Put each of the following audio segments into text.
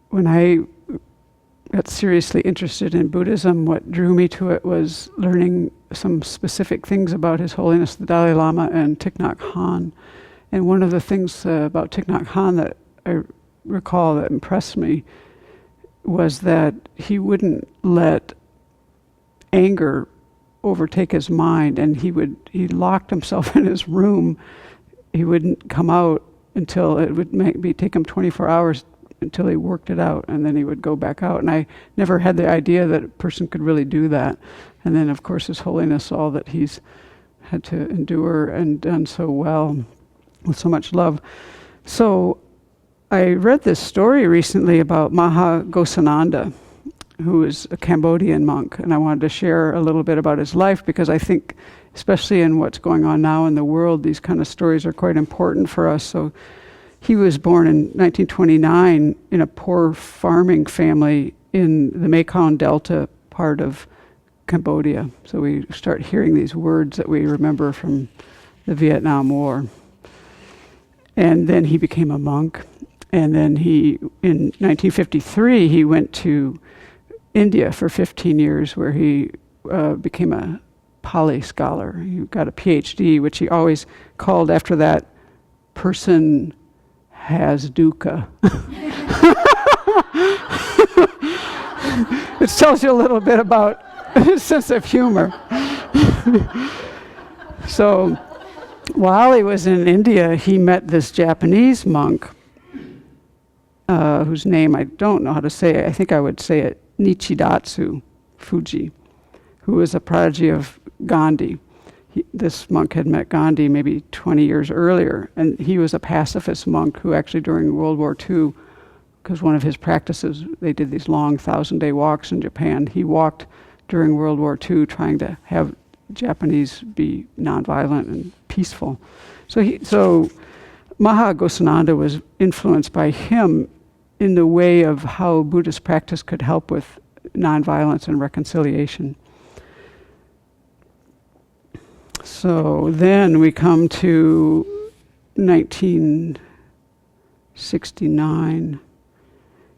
when I got seriously interested in Buddhism, what drew me to it was learning some specific things about His Holiness the Dalai Lama and Thich Nhat Hanh. And one of the things about Thich Nhat Hanh that I recall that impressed me was that he wouldn't let anger overtake his mind, and he locked himself in his room. He wouldn't come out until it would take him 24 hours until he worked it out, and then he would go back out. And I never had the idea that a person could really do that. And then, of course, His Holiness, all that he's had to endure and done so well with so much love. So I read this story recently about Maha Ghosananda, who is a Cambodian monk, and I wanted to share a little bit about his life, because I think, especially in what's going on now in the world, these kind of stories are quite important for us. So he was born in 1929 in a poor farming family in the Mekong Delta part of Cambodia. So we start hearing these words that we remember from the Vietnam War. And then he became a monk. And then in 1953, he went to India for 15 years, where he became a Pali scholar. He got a PhD, which he always called after that person has dukkha. It tells you a little bit about his sense of humor. So while he was in India, he met this Japanese monk, whose name I don't know how to say. I think I would say it, Nichidatsu Fuji, who was a prodigy of Gandhi. This monk had met Gandhi maybe 20 years earlier, and he was a pacifist monk who actually during World War II, because one of his practices, they did these long 1,000-day walks in Japan. He walked during World War II trying to have Japanese be nonviolent and peaceful. So Maha Ghosananda was influenced by him in the way of how Buddhist practice could help with nonviolence and reconciliation. So then we come to 1969.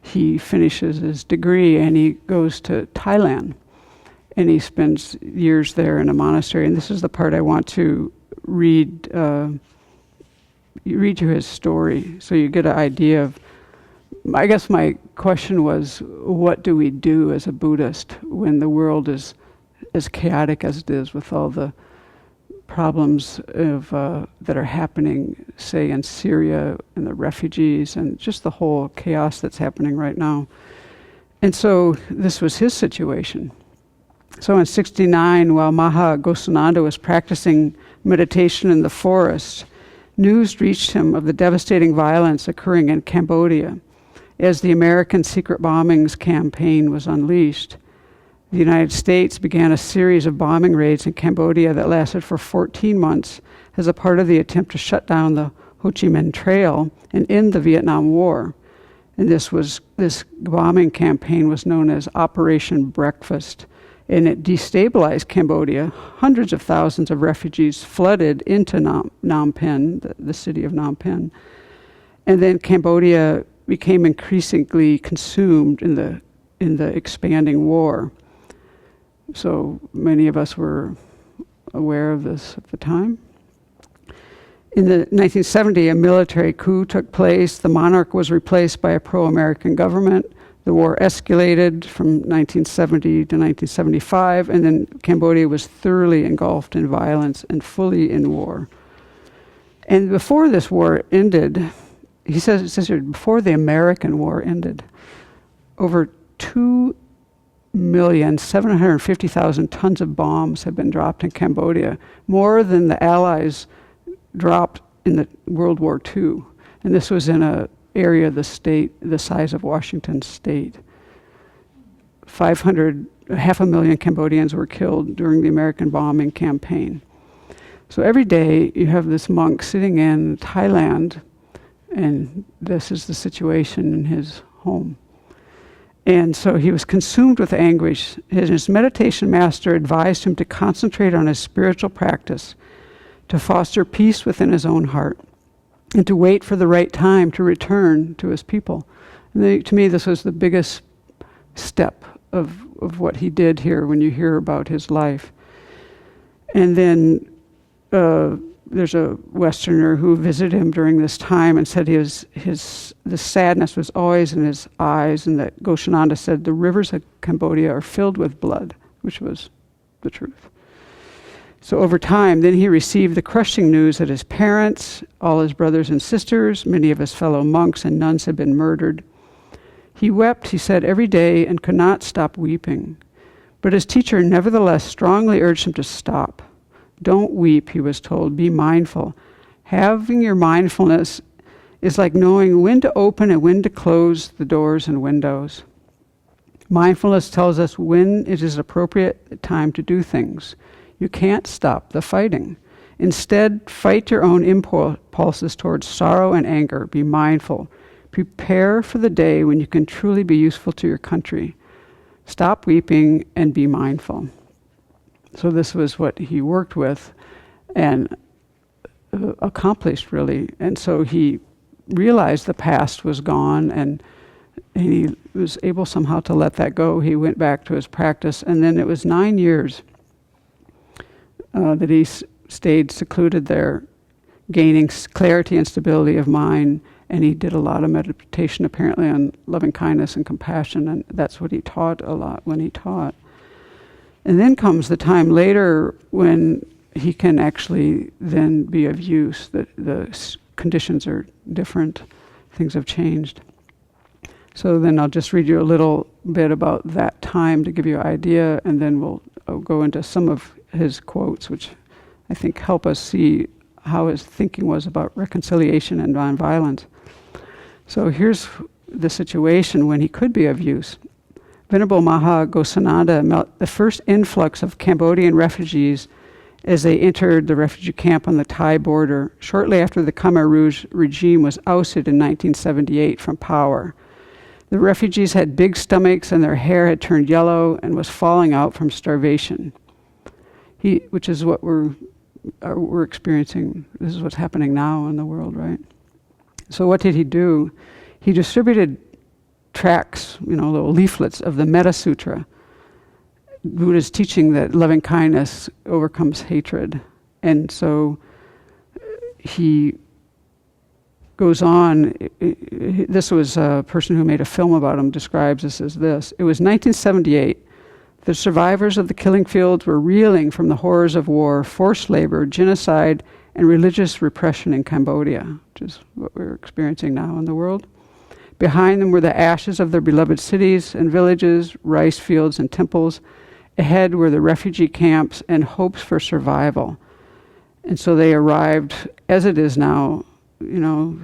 He finishes his degree and he goes to Thailand. And he spends years there in a monastery. And this is the part I want to read you his story, so you get an idea of, I guess my question was, what do we do as a Buddhist when the world is as chaotic as it is, with all the problems that are happening, say, in Syria, and the refugees, and just the whole chaos that's happening right now. And so this was his situation. So in 1969, while Maha Ghosananda was practicing meditation in the forest, news reached him of the devastating violence occurring in Cambodia as the American secret bombings campaign was unleashed. The United States began a series of bombing raids in Cambodia that lasted for 14 months as a part of the attempt to shut down the Ho Chi Minh Trail and end the Vietnam War. And this bombing campaign was known as Operation Breakfast, and it destabilized Cambodia. Hundreds of thousands of refugees flooded into Phnom Penh, the city of Phnom Penh. And then Cambodia became increasingly consumed in the expanding war. So many of us were aware of this at the time. In 1970, a military coup took place. The monarch was replaced by a pro-American government. The war escalated from 1970 to 1975, and then Cambodia was thoroughly engulfed in violence and fully in war. And before this war ended, it says here, before the American war ended, over 2,750,000 tons of bombs have been dropped in Cambodia, more than the Allies dropped in the World War II. And this was in an area of the state the size of Washington State. 500,000 Cambodians were killed during the American bombing campaign. So every day you have this monk sitting in Thailand, and this is the situation in his home. And so he was consumed with anguish. His meditation master advised him to concentrate on his spiritual practice, to foster peace within his own heart, and to wait for the right time to return to his people. To me, this was the biggest step of what he did here when you hear about his life. And then there's a Westerner who visited him during this time and said the sadness was always in his eyes, and that Ghosananda said the rivers of Cambodia are filled with blood, which was the truth. So over time, then he received the crushing news that his parents, all his brothers and sisters, many of his fellow monks and nuns had been murdered. He wept, he said, every day and could not stop weeping. But his teacher nevertheless strongly urged him to stop. Don't weep, he was told, be mindful. Having your mindfulness is like knowing when to open and when to close the doors and windows. Mindfulness tells us when it is appropriate time to do things. You can't stop the fighting. Instead, fight your own impulses towards sorrow and anger. Be mindful. Prepare for the day when you can truly be useful to your country. Stop weeping and be mindful. So this was what he worked with and accomplished, really. And so he realized the past was gone, and he was able somehow to let that go. He went back to his practice, and then it was 9 years that he stayed secluded there, gaining clarity and stability of mind. And he did a lot of meditation, apparently, on loving kindness and compassion, and that's what he taught a lot when he taught. And then comes the time later when he can actually then be of use. The conditions are different. Things have changed. So then I'll just read you a little bit about that time to give you an idea, and then I'll go into some of his quotes, which I think help us see how his thinking was about reconciliation and nonviolence. So here's the situation when he could be of use. Venerable Maha Ghosananda met the first influx of Cambodian refugees as they entered the refugee camp on the Thai border shortly after the Khmer Rouge regime was ousted in 1978 from power. The refugees had big stomachs and their hair had turned yellow and was falling out from starvation. Which is what we're experiencing. This is what's happening now in the world, right? So what did he do? He distributed tracts, little leaflets of the Metta Sutra, Buddha's teaching that loving kindness overcomes hatred. And so he goes on. This was a person who made a film about him, describes this as this. It was 1978. The survivors of the killing fields were reeling from the horrors of war, forced labor, genocide, and religious repression in Cambodia, which is what we're experiencing now in the world. Behind them were the ashes of their beloved cities and villages, rice fields and temples. Ahead were the refugee camps and hopes for survival. And so they arrived, as it is now,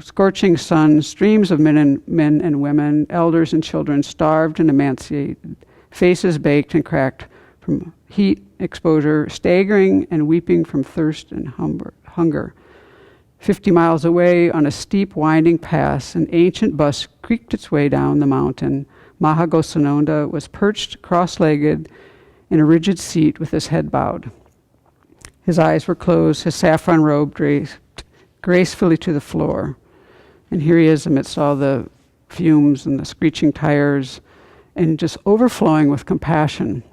scorching sun, streams of men and women, elders and children, starved and emaciated, faces baked and cracked from heat exposure, staggering and weeping from thirst and hunger. 50 miles away, on a steep winding pass, an ancient bus creaked its way down the mountain. Maha Ghosananda was perched cross-legged in a rigid seat with his head bowed. His eyes were closed, his saffron robe draped gracefully to the floor. And here he is amidst all the fumes and the screeching tires, and just overflowing with compassion.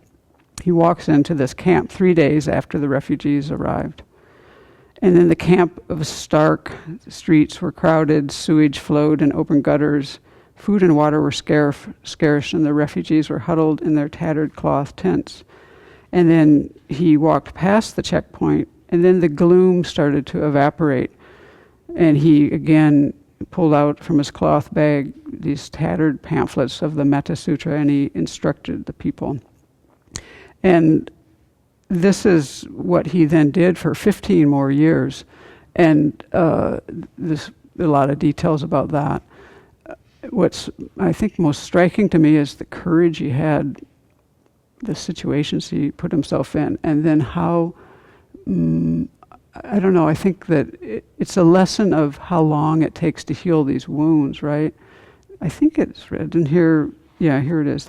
He walks into this camp 3 days after the refugees arrived. And in the camp of stark streets were crowded, sewage flowed in open gutters, food and water were scarce, and the refugees were huddled in their tattered cloth tents. And then he walked past the checkpoint, and then the gloom started to evaporate. And he again pulled out from his cloth bag these tattered pamphlets of the Metta Sutra, and he instructed the people. And this is what he then did for 15 more years. And there's a lot of details about that. What's, I think, most striking to me is the courage he had, the situations he put himself in, and then how, I don't know, I think that it's a lesson of how long it takes to heal these wounds, right? I think it's read in here, yeah, here it is.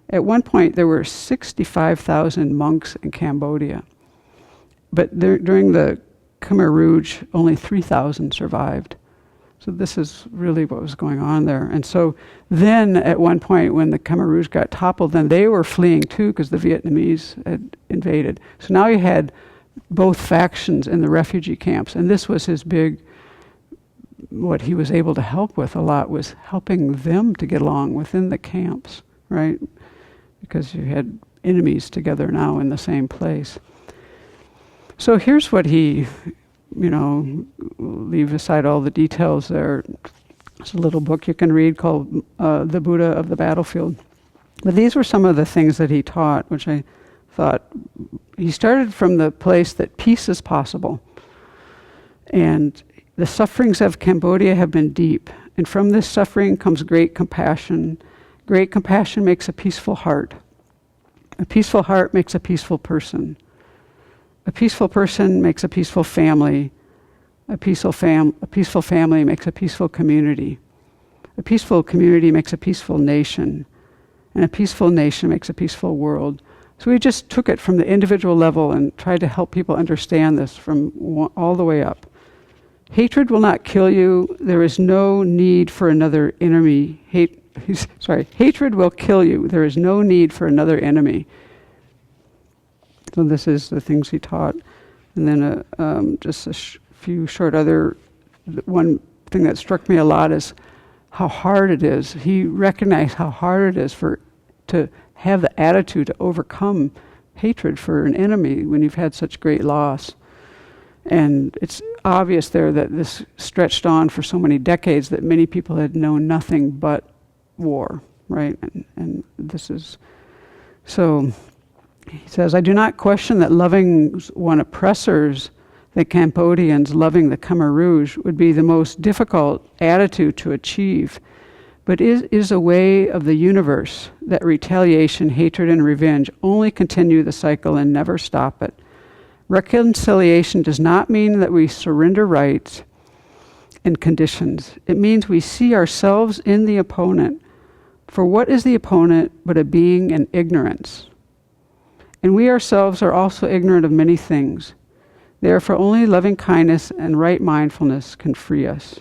At one point, there were 65,000 monks in Cambodia. But during the Khmer Rouge, only 3,000 survived. So this is really what was going on there. And so then at one point when the Khmer Rouge got toppled, then they were fleeing too because the Vietnamese had invaded. So now you had both factions in the refugee camps. And this was his big, what he was able to help with a lot was helping them to get along within the camps, right? Because you had enemies together now in the same place. So here's what he, leave aside all the details there. It's a little book you can read called The Buddha of the Battlefield. But these were some of the things that he taught, which I thought, he started from the place that peace is possible. And the sufferings of Cambodia have been deep. And from this suffering comes great compassion. Great compassion makes a peaceful heart. A peaceful heart makes a peaceful person. A peaceful person makes a peaceful family. A peaceful family makes a peaceful community. A peaceful community makes a peaceful nation. And a peaceful nation makes a peaceful world. So we just took it from the individual level and tried to help people understand this from all the way up. Hatred will not kill you. There is no need for another enemy. Hatred will kill you. There is no need for another enemy. So this is the things he taught. And then just a few short other, one thing that struck me a lot is how hard it is. He recognized how hard it is to have the attitude to overcome hatred for an enemy when you've had such great loss. And it's obvious there that this stretched on for so many decades that many people had known nothing but war, right? And this is, so he says, I do not question that loving one oppressors, the Cambodians loving the Khmer Rouge, would be the most difficult attitude to achieve, but it is a way of the universe that retaliation, hatred, and revenge only continue the cycle and never stop it. Reconciliation does not mean that we surrender rights and conditions. It means we see ourselves in the opponent. For what is the opponent but a being in ignorance? And we ourselves are also ignorant of many things. Therefore, only loving kindness and right mindfulness can free us.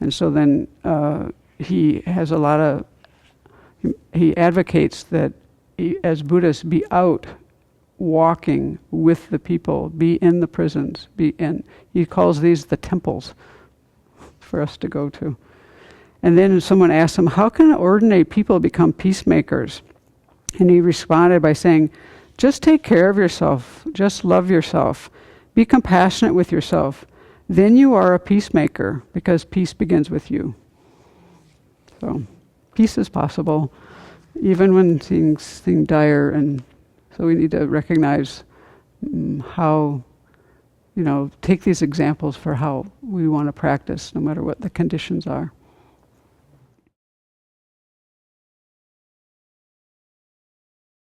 And so then he has a lot of, he advocates that as Buddhists be out walking with the people, be in the prisons, he calls these the temples for us to go to. And then someone asked him, how can ordinary people become peacemakers? And he responded by saying, just take care of yourself, just love yourself, be compassionate with yourself. Then you are a peacemaker because peace begins with you. So peace is possible, even when things seem dire. And so we need to recognize how, take these examples for how we want to practice no matter what the conditions are.